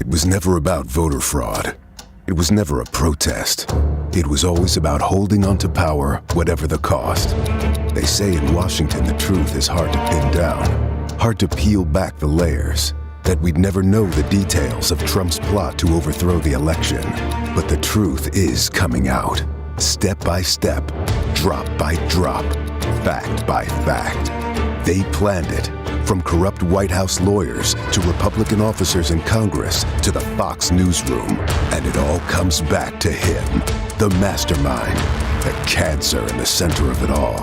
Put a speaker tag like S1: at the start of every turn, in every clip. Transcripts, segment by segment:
S1: It was never about voter fraud. It was never a protest. It was always about holding on to power, whatever the cost. They say in Washington the truth is hard to pin down, hard to peel back the layers, that we'd never know the details of Trump's plot to overthrow the election. But the truth is coming out, step by step, drop by drop, fact by fact. They planned it. From corrupt White House lawyers to Republican officers in Congress to the Fox newsroom. And it all comes back to him, the mastermind, the cancer in the center of it all.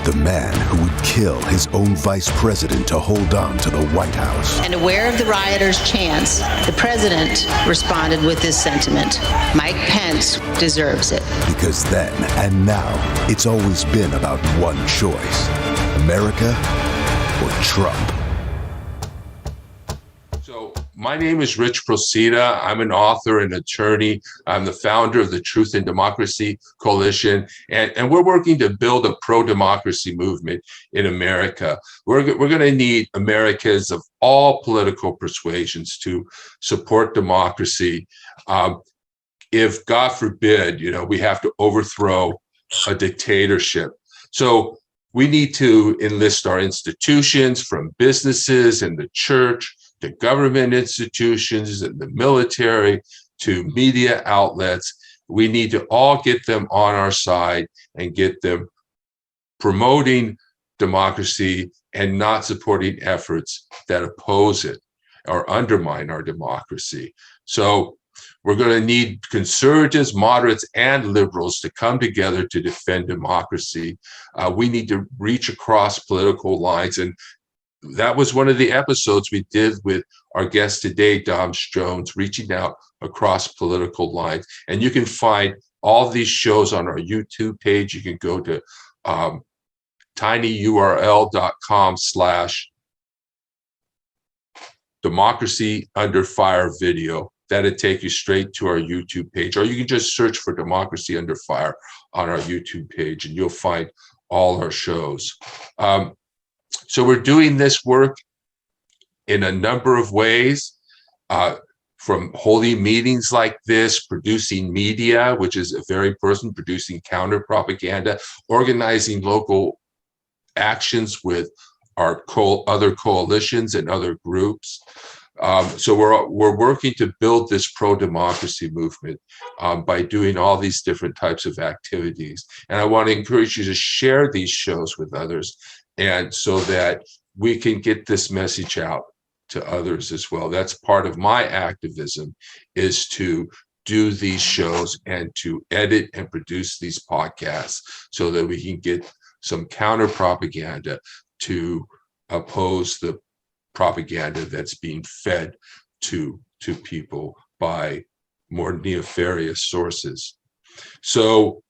S1: The man who would kill his own vice president to hold on to the White House.
S2: And aware of the rioters' chants, the president responded with this sentiment: Mike Pence deserves it.
S1: Because then and now, it's always been about one choice: America or Trump.
S3: So my name is Rich Procida. I'm an author and attorney. I'm the founder of the Truth and Democracy Coalition, and we're working to build a pro-democracy movement in America. We're going to need Americans of all political persuasions to support democracy. If, God forbid, we have to overthrow a dictatorship. So we need to enlist our institutions, from businesses and the church to government institutions and the military to media outlets. We need to all get them on our side and get them promoting democracy and not supporting efforts that oppose it or undermine our democracy. So we're going to need conservatives, moderates, and liberals to come together to defend democracy. We need to reach across political lines. And that was one of the episodes we did with our guest today, Dom Jones, reaching out across political lines. And you can find all these shows on our YouTube page. You can go to tinyurl.com/democracy under fire video. That'll take you straight to our YouTube page, or you can just search for Democracy Under Fire on our YouTube page, and you'll find all our shows. So we're doing this work in a number of ways, from holding meetings like this, producing media, which is a very person, producing counter propaganda, organizing local actions with our other coalitions and other groups. So we're working to build this pro-democracy movement by doing all these different types of activities. And I want to encourage you to share these shows with others, and so that we can get this message out to others as well. That's part of my activism, is to do these shows and to edit and produce these podcasts so that we can get some counter propaganda to oppose the propaganda that's being fed to people by more nefarious sources. So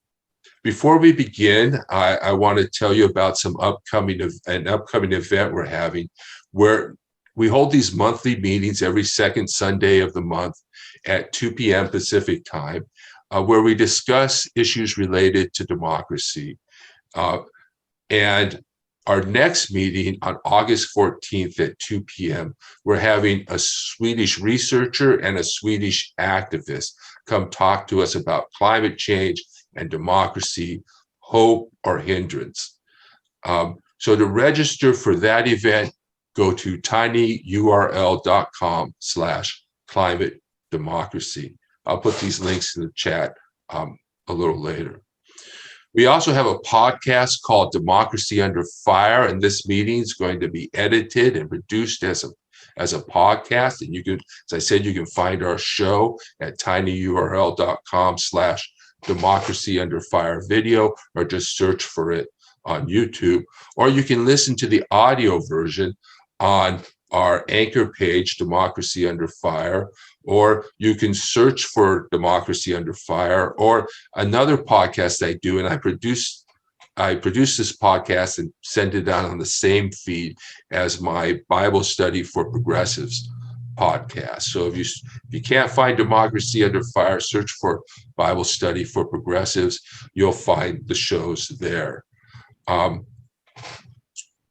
S3: before we begin, I want to tell you about an upcoming event we're having, where we hold these monthly meetings every second Sunday of the month at 2 p.m. Pacific time, where we discuss issues related to democracy. And our next meeting on August 14th at 2 p.m., we're having a Swedish researcher and a Swedish activist come talk to us about climate change and democracy, hope or hindrance. So to register for that event, go to tinyurl.com/climate democracy. I'll put these links in the chat a little later. We also have a podcast called Democracy Under Fire, and this meeting is going to be edited and produced as a podcast. And you can, as I said, you can find our show at tinyurl.com/democracy under fire video, or just search for it on YouTube. Or you can listen to the audio version on our anchor page, Democracy Under Fire, or you can search for Democracy Under Fire, or another podcast I do, and I produce this podcast and send it out on the same feed as my Bible Study for Progressives podcast. So if you can't find Democracy Under Fire, search for Bible Study for Progressives. You'll find the shows there.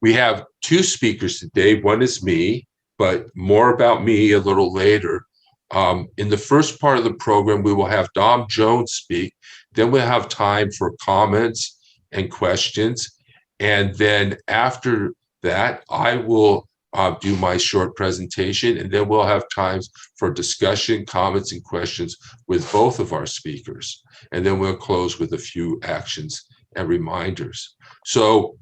S3: We have two speakers today. One is me, but more about me a little later. In the first part of the program, we will have Dom Jones speak. Then we'll have time for comments and questions. And then after that, I will do my short presentation, and then we'll have times for discussion, comments, and questions with both of our speakers. And then we'll close with a few actions and reminders. So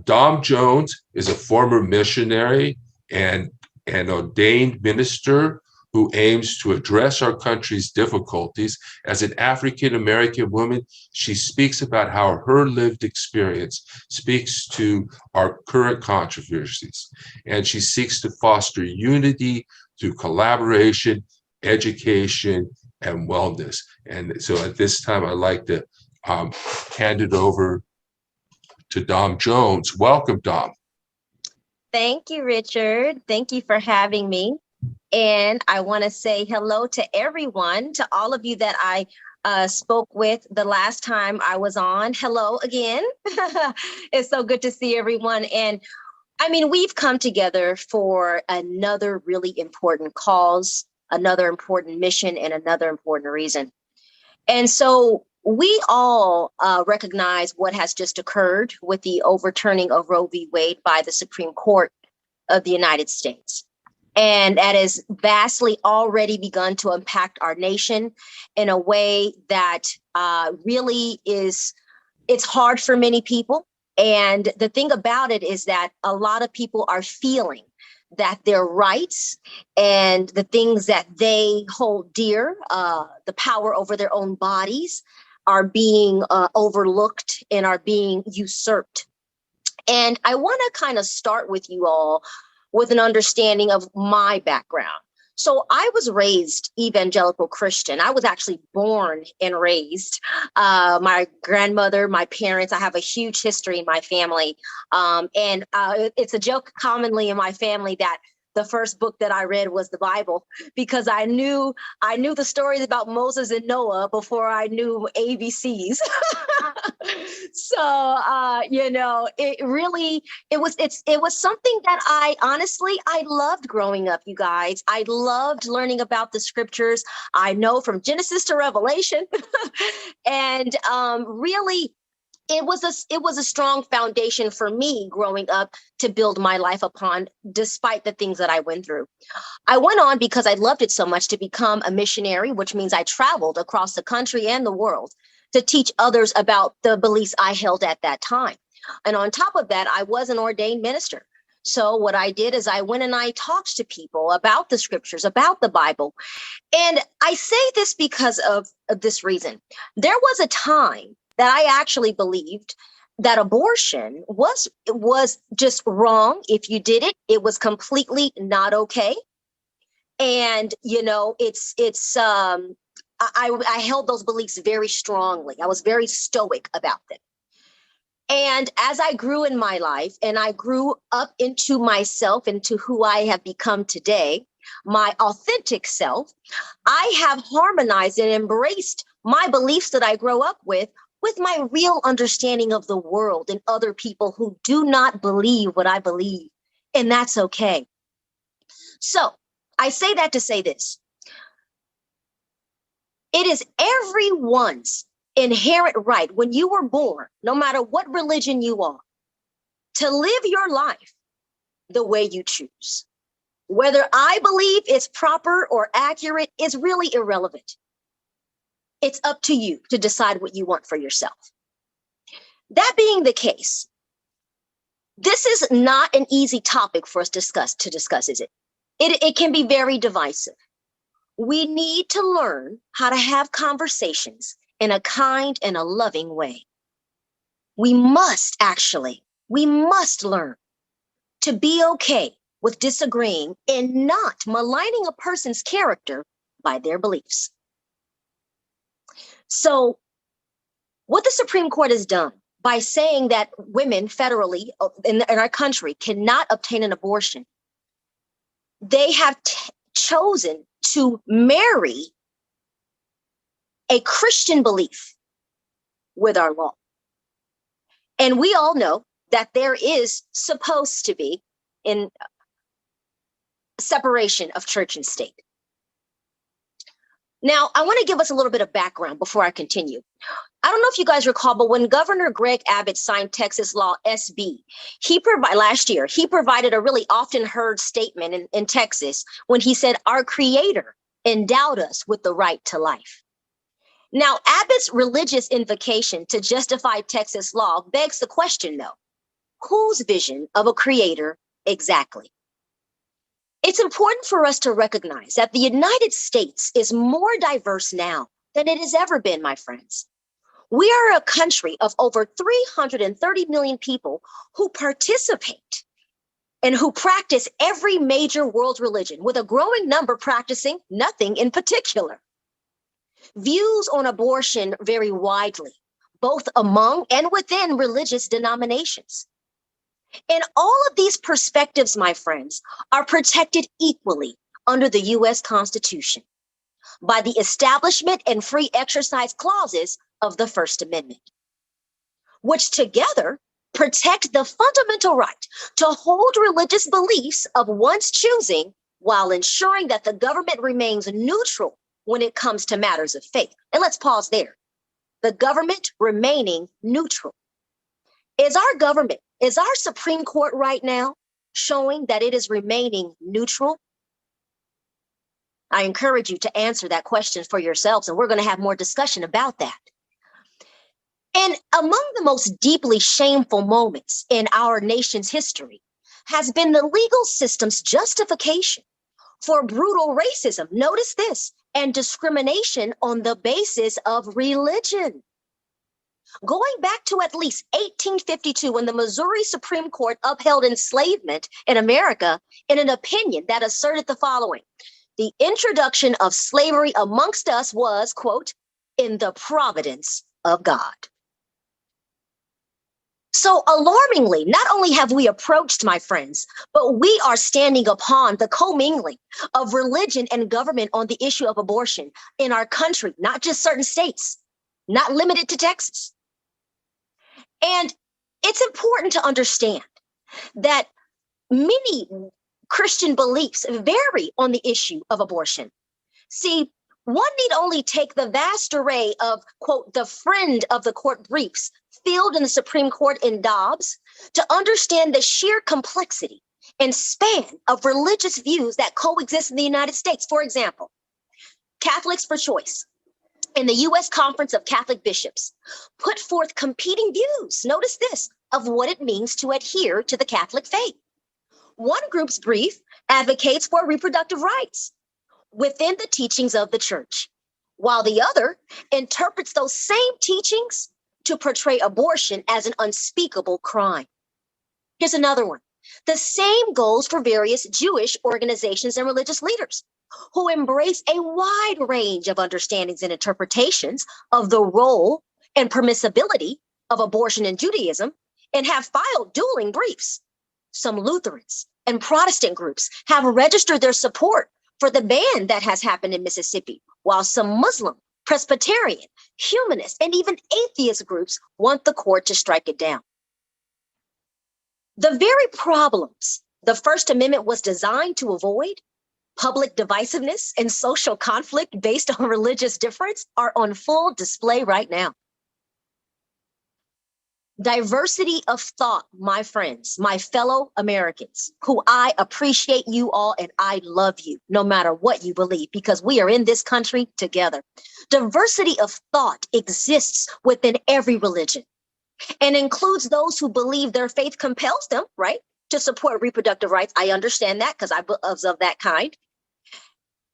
S3: Dom Jones is a former missionary and an ordained minister who aims to address our country's difficulties. As an African-American woman, she speaks about how her lived experience speaks to our current controversies, and she seeks to foster unity through collaboration, education, and wellness. And so at this time, I'd like to hand it over to Dom Jones. Welcome, Dom.
S4: Thank you, Richard. Thank you for having me. And I want to say hello to everyone, to all of you that I spoke with the last time I was on. Hello again. It's so good to see everyone. And I mean, we've come together for another really important cause, another important mission, and another important reason. And so we all recognize what has just occurred with the overturning of Roe v. Wade by the Supreme Court of the United States. And that has vastly already begun to impact our nation in a way that really is, it's hard for many people. And the thing about it is that a lot of people are feeling that their rights and the things that they hold dear, the power over their own bodies, are being overlooked and are being usurped. And I want to kind of start with you all with an understanding of my background. So I was raised evangelical Christian. I was actually born and raised. My grandmother, my parents, I have a huge history in my family. And it's a joke commonly in my family that the first book that I read was the Bible, because I knew the stories about Moses and Noah before I knew ABCs. So, it was something that I loved growing up, you guys. I loved learning about the scriptures. I know from Genesis to Revelation. And really, it was a strong foundation for me growing up to build my life upon, despite the things that I went through. I went on, because I loved it so much, to become a missionary, which means I traveled across the country and the world to teach others about the beliefs I held at that time. And on top of that, I was an ordained minister. So what I did is I went and I talked to people about the scriptures, about the Bible. And I say this because of this reason. There was a time that I actually believed that abortion was just wrong. If you did it, it was completely not okay. And, I held those beliefs very strongly. I was very stoic about them. And as I grew in my life and I grew up into myself, into who I have become today, my authentic self, I have harmonized and embraced my beliefs that I grow up with my real understanding of the world and other people who do not believe what I believe. And that's okay. So I say that to say this. It is everyone's inherent right, when you were born, no matter what religion you are, to live your life the way you choose. Whether I believe it's proper or accurate is really irrelevant. It's up to you to decide what you want for yourself. That being the case, this is not an easy topic for us to discuss, is it? It can be very divisive. We need to learn how to have conversations in a kind and a loving way. We must learn to be okay with disagreeing and not maligning a person's character by their beliefs. So what the Supreme Court has done by saying that women federally in our country cannot obtain an abortion, they have chosen to marry a Christian belief with our law. And we all know that there is supposed to be in separation of church and state. Now, I want to give us a little bit of background before I continue. I don't know if you guys recall, but when Governor Greg Abbott signed Texas Law SB, last year, he provided a really often heard statement in Texas when he said, "Our Creator endowed us with the right to life." Now, Abbott's religious invocation to justify Texas law begs the question, though, whose vision of a creator exactly? It's important for us to recognize that the United States is more diverse now than it has ever been, my friends. We are a country of over 330 million people who participate and who practice every major world religion, with a growing number practicing nothing in particular. Views on abortion vary widely, both among and within religious denominations. And all of these perspectives, my friends, are protected equally under the U.S. Constitution by the establishment and free exercise clauses of the First Amendment, which together protect the fundamental right to hold religious beliefs of one's choosing while ensuring that the government remains neutral when it comes to matters of faith. And let's pause there. The government remaining neutral. Is our Supreme Court right now showing that it is remaining neutral? I encourage you to answer that question for yourselves, and we're going to have more discussion about that. And among the most deeply shameful moments in our nation's history has been the legal system's justification for brutal racism. Notice this, and discrimination on the basis of religion. Going back to at least 1852, when the Missouri Supreme Court upheld enslavement in America in an opinion that asserted the following: the introduction of slavery amongst us was, quote, in the providence of God. So alarmingly, not only have we approached, my friends, but we are standing upon the commingling of religion and government on the issue of abortion in our country, not just certain states, not limited to Texas. And it's important to understand that many Christian beliefs vary on the issue of abortion. See, one need only take the vast array of, quote, the friend of the court briefs filled in the Supreme Court in Dobbs to understand the sheer complexity and span of religious views that coexist in the United States. For example, Catholics for Choice in the U.S. Conference of Catholic Bishops put forth competing views, notice this, of what it means to adhere to the Catholic faith. One group's brief advocates for reproductive rights within the teachings of the church, while the other interprets those same teachings to portray abortion as an unspeakable crime. Here's another one. The same goes for various Jewish organizations and religious leaders who embrace a wide range of understandings and interpretations of the role and permissibility of abortion in Judaism and have filed dueling briefs. Some Lutherans and Protestant groups have registered their support for the ban that has happened in Mississippi, while some Muslim, Presbyterian, humanist, and even atheist groups want the court to strike it down. The very problems the First Amendment was designed to avoid, public divisiveness and social conflict based on religious difference, are on full display right now. Diversity of thought, my friends, my fellow Americans, who I appreciate you all and I love you no matter what you believe, because we are in this country together. Diversity of thought exists within every religion and includes those who believe their faith compels them, right, to support reproductive rights. I understand that because I was of that kind.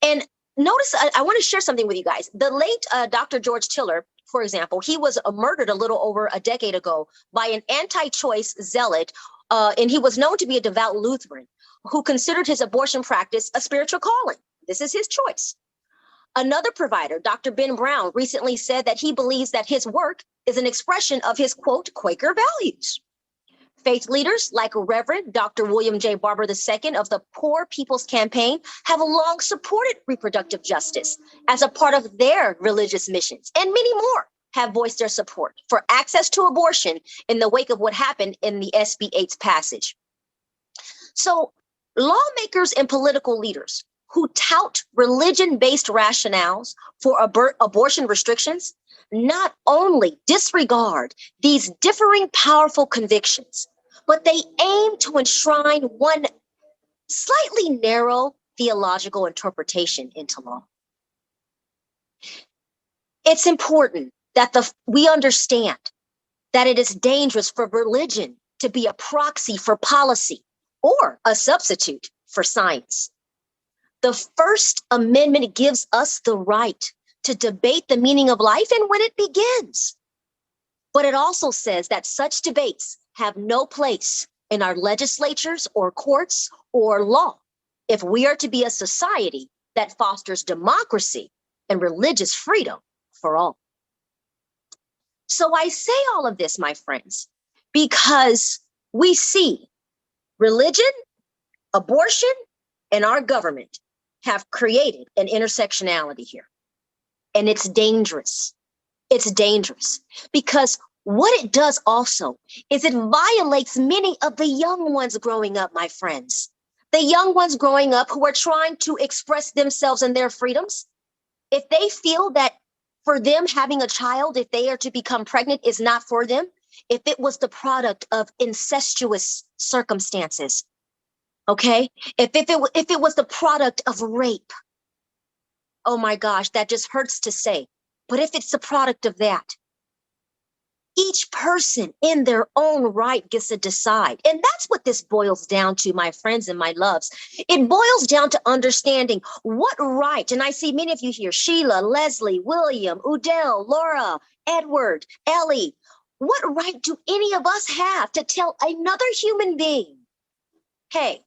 S4: And notice, I want to share something with you guys. The late Dr. George Tiller, for example, he was murdered a little over a decade ago by an anti-choice zealot, and he was known to be a devout Lutheran who considered his abortion practice a spiritual calling. This is his choice. Another provider, Dr. Ben Brown, recently said that he believes that his work is an expression of his, quote, Quaker values. Faith leaders like Reverend Dr. William J. Barber II of the Poor People's Campaign have long supported reproductive justice as a part of their religious missions, and many more have voiced their support for access to abortion in the wake of what happened in the SB 8's passage. So lawmakers and political leaders who tout religion-based rationales for abortion restrictions not only disregard these differing powerful convictions, but they aim to enshrine one slightly narrow theological interpretation into law. It's important that we understand that it is dangerous for religion to be a proxy for policy or a substitute for science. The First Amendment gives us the right to debate the meaning of life and when it begins. But it also says that such debates have no place in our legislatures or courts or law if we are to be a society that fosters democracy and religious freedom for all. So I say all of this, my friends, because we see religion, abortion, and our government have created an intersectionality here. And it's dangerous. It's dangerous because what it does also is it violates many of the young ones growing up, my friends. The young ones growing up who are trying to express themselves and their freedoms. If they feel that for them having a child, if they are to become pregnant, is not for them, if it was the product of incestuous circumstances, okay? If it was the product of rape, oh my gosh, that just hurts to say. But if it's the product of that, each person in their own right gets to decide. And that's what this boils down to, my friends and my loves. It boils down to understanding what right, and I see many of you here, Sheila, Leslie, William, Udell, Laura, Edward, Ellie, what right do any of us have to tell another human being, hey,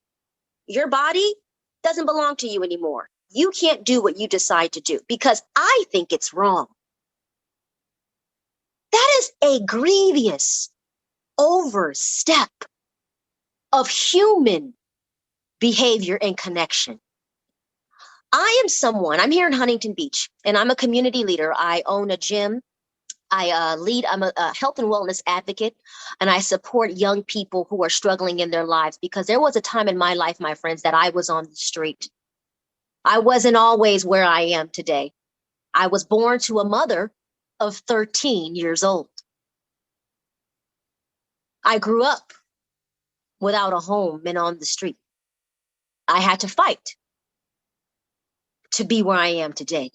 S4: your body doesn't belong to you anymore. You can't do what you decide to do because I think it's wrong. That is a grievous overstep of human behavior and connection. I'm here in Huntington Beach, and I'm a community leader. I own a gym. I'm a health and wellness advocate, and I support young people who are struggling in their lives because there was a time in my life, my friends, that I was on the street. I wasn't always where I am today. I was born to a mother of 13 years old. I grew up without a home and on the street. I had to fight to be where I am today.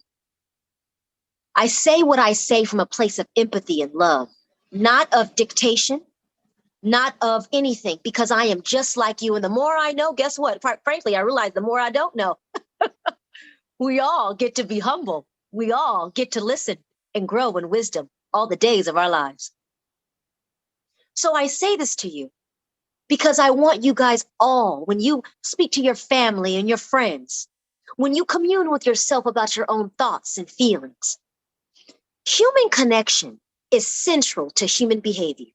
S4: I say what I say from a place of empathy and love, not of dictation, not of anything, because I am just like you. And the more I know, guess what? Frankly, I realize the more I don't know. We all get to be humble. We all get to listen and grow in wisdom all the days of our lives. So I say this to you because I want you guys all, when you speak to your family and your friends, when you commune with yourself about your own thoughts and feelings, human connection is central to human behavior.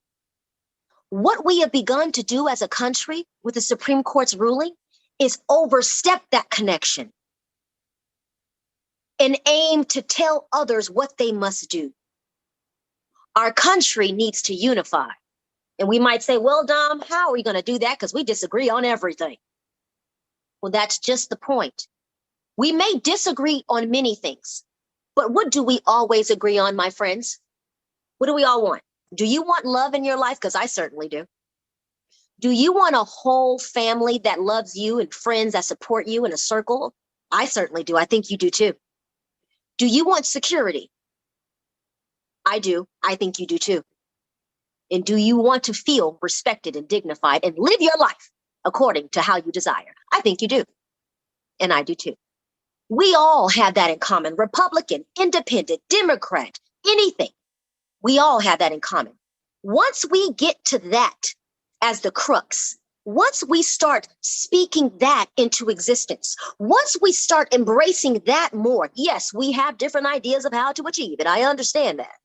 S4: What we have begun to do as a country with the Supreme Court's ruling is overstep that connection and aim to tell others what they must do. Our country needs to unify. And we might say, well, Dom, how are we going to do that? Because we disagree on everything. Well, that's just the point. We may disagree on many things, but what do we always agree on, my friends? What do we all want? Do you want love in your life? Because I certainly do. Do you want a whole family that loves you and friends that support you in a circle? I certainly do. I think you do too. Do you want security? I do. I think you do too. And do you want to feel respected and dignified and live your life according to how you desire? I think you do. And I do too. We all have that in common. Republican, independent, Democrat, anything. We all have that in common. Once we get to that as the crux, once we start speaking that into existence, once we start embracing that more, yes, we have different ideas of how to achieve it. I understand that.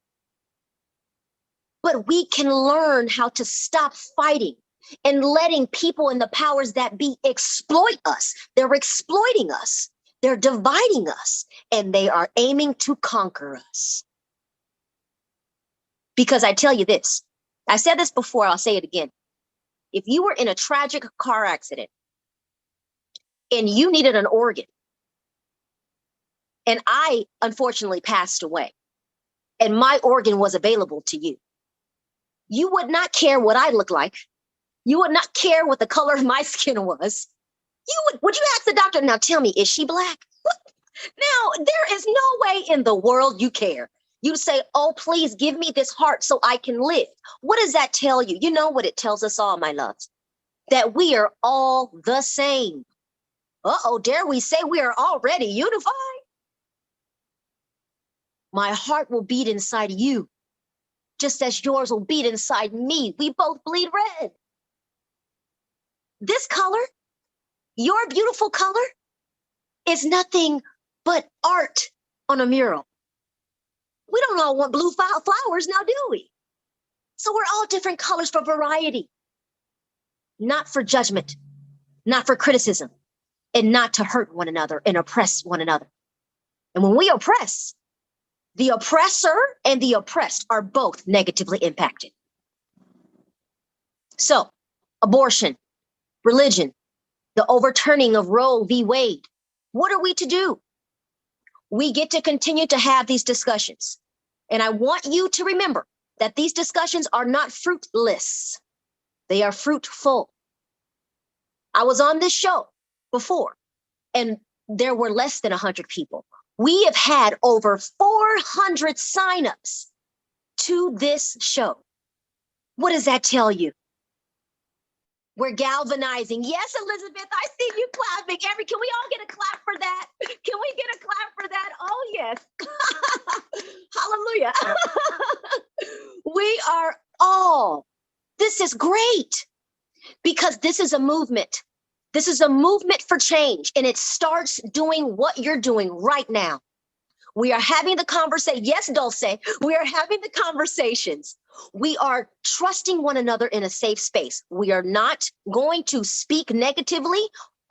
S4: But we can learn how to stop fighting and letting people in the powers that be exploit us. They're exploiting us. They're dividing us, and they are aiming to conquer us. Because I tell you this, I said this before, I'll say it again. If you were in a tragic car accident and you needed an organ, and I unfortunately passed away, and my organ was available to you, you would not care what I looked like. You would not care what the color of my skin was. Would you ask the doctor, now tell me, is she Black? Now, there is no way in the world you care. You say, oh, please give me this heart so I can live. What does that tell you? You know what it tells us all, my loves? That we are all the same. Uh-oh, dare we say we are already unified? My heart will beat inside you, just as yours will beat inside me. We both bleed red. This color, your beautiful color, is nothing but art on a mural. We don't all want blue flowers now, do we? So we're all different colors for variety, not for judgment, not for criticism, and not to hurt one another and oppress one another. And when we oppress, the oppressor and the oppressed are both negatively impacted. So, abortion, religion, the overturning of Roe v. Wade. What are we to do? We get to continue to have these discussions. And I want you to remember that these discussions are not fruitless. They are fruitful. I was on this show before, and there were less than 100 people. We have had over 400 signups to this show. What does that tell you? We're galvanizing. Yes, Elizabeth, I see you clapping. Can we all get a clap for that? Can we get a clap for that? Oh, yes. Hallelujah. We are all, this is great because this is a movement. This is a movement for change, and it starts doing what you're doing right now. We are having the conversation. Yes, Dulce, we are having the conversations. We are trusting one another in a safe space. We are not going to speak negatively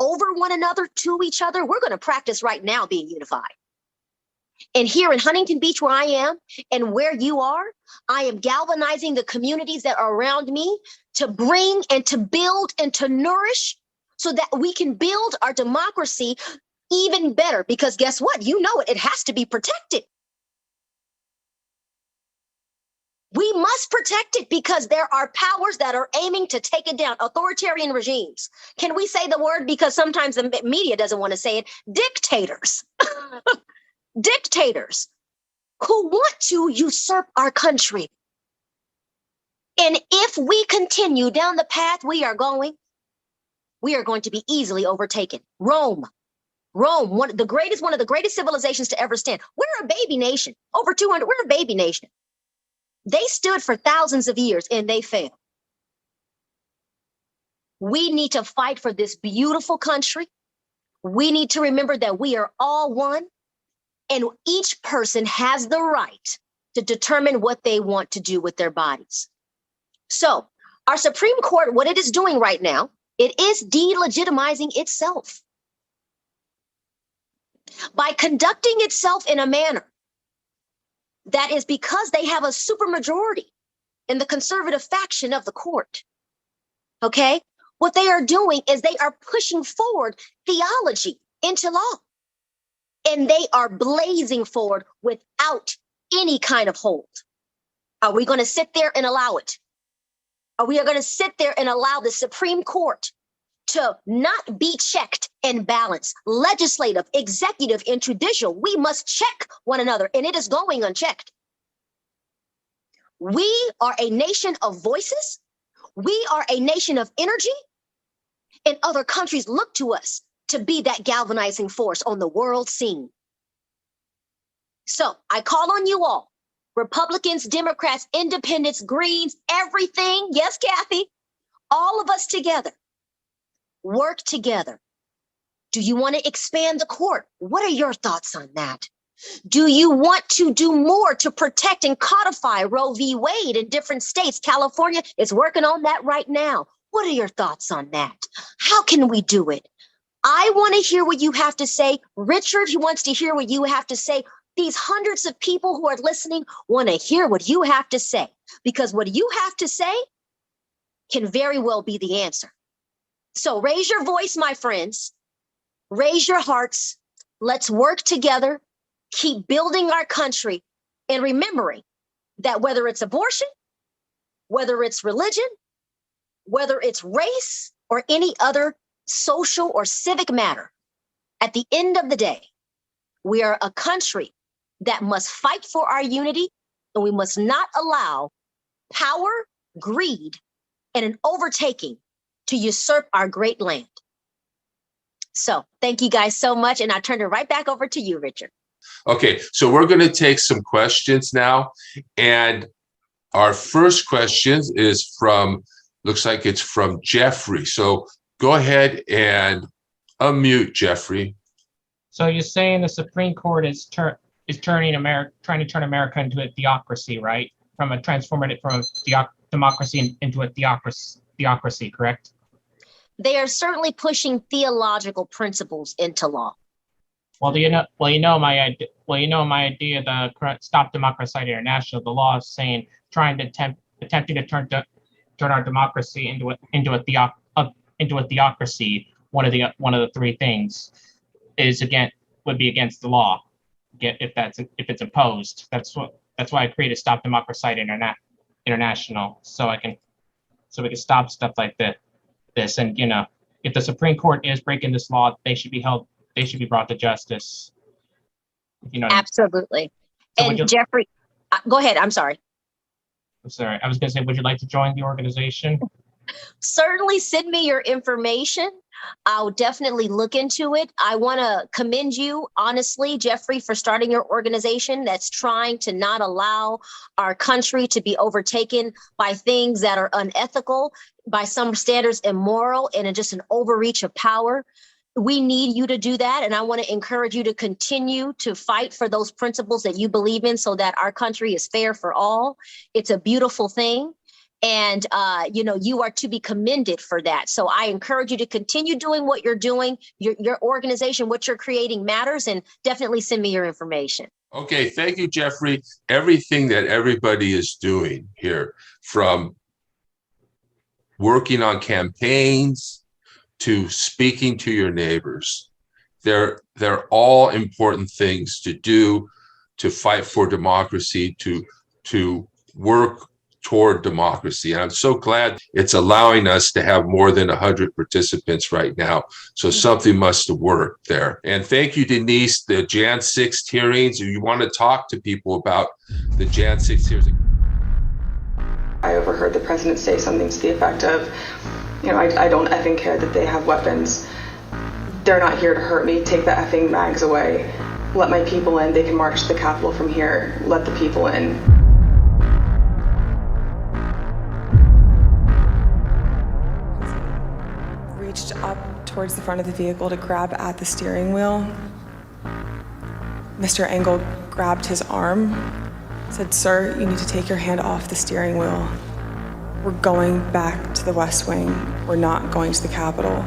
S4: over one another to each other. We're going to practice right now being unified. And here in Huntington Beach, where I am and where you are, I am galvanizing the communities that are around me to bring and to build and to nourish so that we can build our democracy even better. Because guess what? You know it. It has to be protected. We must protect it because there are powers that are aiming to take it down. Authoritarian regimes. Can we say the word? Because sometimes the media doesn't want to say it. Dictators. Dictators who want to usurp our country. And if we continue down the path we are going to be easily overtaken. Rome, one of the greatest civilizations to ever stand. We're a baby nation. Over 200, we're a baby nation. They stood for thousands of years and they failed. We need to fight for this beautiful country. We need to remember that we are all one, and each person has the right to determine what they want to do with their bodies. So our Supreme Court, what it is doing right now, it is delegitimizing itself by conducting itself in a manner that is because they have a supermajority in the conservative faction of the court. Okay? What they are doing is they are pushing forward theology into law. And they are blazing forward without any kind of hold. Are we going to sit there and allow it? Are we going to sit there and allow the Supreme Court to not be checked and balanced? Legislative, executive, and judicial, we must check one another, and it is going unchecked. We are a nation of voices. We are a nation of energy, and other countries look to us to be that galvanizing force on the world scene. So I call on you all, Republicans, Democrats, Independents, Greens, everything. Yes, Kathy, all of us together. Work together. Do you want to expand the court? What are your thoughts on that? Do you want to do more to protect and codify Roe v. Wade in different states? California is working on that right now. What are your thoughts on that? How can we do it? I want to hear what you have to say. Richard, he wants to hear what you have to say. These hundreds of people who are listening want to hear what you have to say, because what you have to say can very well be the answer. So raise your voice, my friends. Raise your hearts. Let's work together. keep building our country and remembering that whether it's abortion, whether it's religion, whether it's race or any other social or civic matter, at the end of the day, we are a country that must fight for our unity, and we must not allow power, greed, and an overtaking to usurp our great land. So thank you guys so much. And I turn it right back over to you, Richard.
S3: Okay, so we're going to take some questions now. And our first question is from, looks like it's from Jeffrey. So go ahead and unmute, Jeffrey.
S5: So you're saying the Supreme Court is trying to turn America into a theocracy, right? Transforming it from a democracy into a theocracy, correct?
S4: They are certainly pushing theological principles into law.
S5: Well, you know my idea. The current Stop Democracy International, the law is saying attempting to turn our democracy into a theocracy. One of the three things would be against the law. If it's opposed. That's why I created Stop Democracy International, so we can stop stuff like this. And if the Supreme Court is breaking this law, they should be brought to justice.
S4: Absolutely.
S5: So
S4: and Jeffrey, go ahead. I'm sorry.
S5: I was going to say, would you like to join the organization?
S4: Certainly send me your information. I'll definitely look into it. I want to commend you, honestly, Jeffrey, for starting your organization that's trying to not allow our country to be overtaken by things that are unethical, by some standards immoral, and just an overreach of power. We need you to do that. And I want to encourage you to continue to fight for those principles that you believe in so that our country is fair for all. It's a beautiful thing. And, you are to be commended for that. So I encourage you to continue doing what you're doing. Your organization, what you're creating matters, and definitely send me your information.
S3: Okay, thank you, Jeffrey. Everything that everybody is doing here, from working on campaigns to speaking to your neighbors, they're all important things to do, to fight for democracy, to work toward democracy. And I'm so glad it's allowing us to have more than 100 participants right now. So something must have worked there. And thank you, Denise. The Jan 6th hearings, if you want to talk to people about the Jan 6th hearings.
S6: I overheard the president say something to the effect of, I don't effing care that they have weapons. They're not here to hurt me. Take the effing mags away. Let my people in. They can march to the Capitol from here. Let the people in.
S7: Reached up towards the front of the vehicle to grab at the steering wheel. Mr. Engel grabbed his arm, said, "Sir, you need to take your hand off the steering wheel. We're going back to the West Wing. We're not going to the Capitol."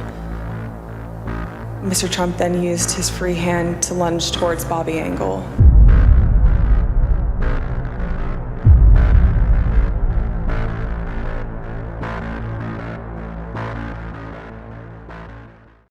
S7: Mr. Trump then used his free hand to lunge towards Bobby Engel.